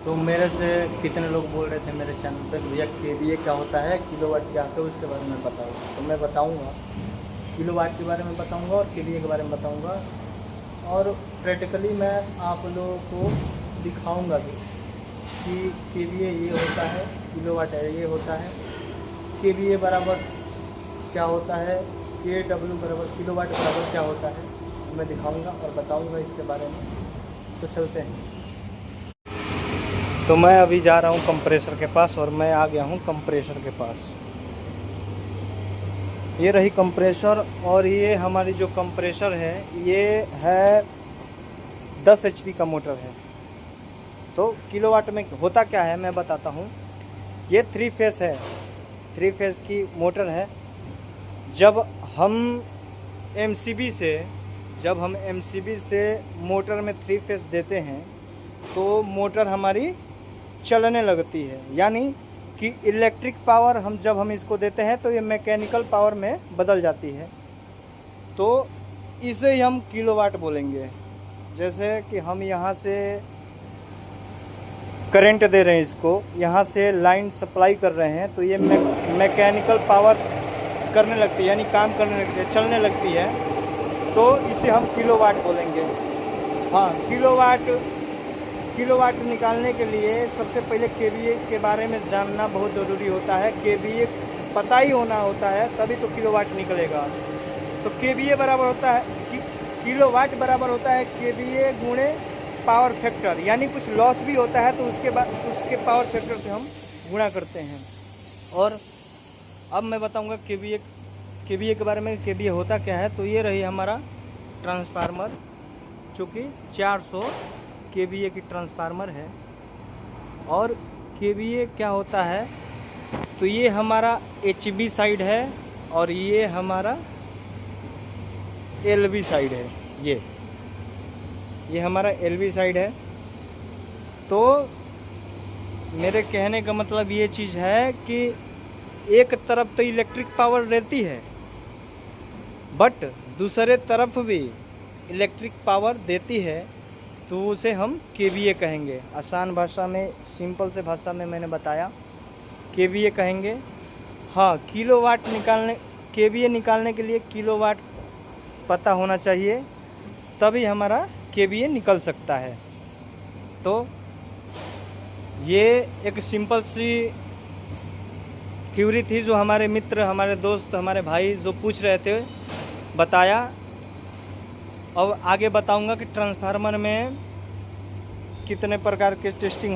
तो मेरे से कितने लोग बोल रहे थे मेरे चैनल पे भैया केवीए क्या होता है, किलोवाट क्या होता है, उसके बारे में बताओ। तो मैं बताऊंगा, किलोवाट के बारे में बताऊंगा और केवीए के बारे में बताऊंगा। और प्रैक्टिकली मैं आप लोगों को दिखाऊंगा भी कि केवीए ये होता है, किलोवाट ये होता है, केवीए बराबर क्या होता है, के डब्ल्यू बराबर किलोवाट बराबर क्या होता है, मैं दिखाऊंगा और बताऊंगा इसके बारे में। तो चलते हैं। तो मैं अभी जा रहा हूँ कंप्रेसर के पास और मैं आ गया हूँ कंप्रेसर के पास। ये रही कंप्रेसर और ये हमारी जो कंप्रेसर है ये है 10 HP का मोटर है। तो किलोवाट में होता क्या है मैं बताता हूँ। ये 3 फेस है, 3 फेस की मोटर है। जब हम MCB से मोटर में 3 फेस देते हैं तो मोटर हमारी चलने लगती है, यानी कि इलेक्ट्रिक पावर जब हम इसको देते हैं तो ये मैकेनिकल पावर में बदल जाती है। तो इसे ही हम किलोवाट बोलेंगे। जैसे कि हम यहाँ से करंट दे रहे हैं, इसको यहाँ से लाइन सप्लाई कर रहे हैं तो ये मैकेनिकल पावर करने लगती है, यानी काम करने लगती है, चलने लगती है। तो इसे हम किलोवाट बोलेंगे। हाँ, किलोवाट निकालने के लिए सबसे पहले केवीए के बारे में जानना बहुत ज़रूरी होता है। केवीए पता ही होना होता है, तभी तो किलोवाट निकलेगा। तो केवीए बराबर होता है किलोवाट बराबर होता है केवीए गुणे पावर फैक्टर, यानी कुछ लॉस भी होता है तो उसके पावर फैक्टर से हम गुणा करते हैं। और अब मैं बताऊंगा केवीए के बारे में। केवीए होता क्या है, तो ये रही हमारा ट्रांसफार्मर, चूँकि 400 केवीए की ट्रांसफार्मर है। और केवीए क्या होता है, तो ये हमारा HV साइड है और ये हमारा LV साइड है। ये हमारा LV साइड है। तो मेरे कहने का मतलब ये चीज़ है कि एक तरफ तो इलेक्ट्रिक पावर रहती है बट दूसरे तरफ भी इलेक्ट्रिक पावर देती है, तो उसे हम केवीए कहेंगे। आसान भाषा में, सिंपल से भाषा में मैंने बताया, केवीए कहेंगे। हाँ, केवीए निकालने के लिए किलोवाट पता होना चाहिए, तभी हमारा केवीए निकल सकता है। तो ये एक सिंपल सी थ्योरी थी जो हमारे मित्र, हमारे दोस्त, हमारे भाई जो पूछ रहे थे, बताया। अब आगे बताऊंगा कि ट्रांसफार्मर में कितने प्रकार के टेस्टिंग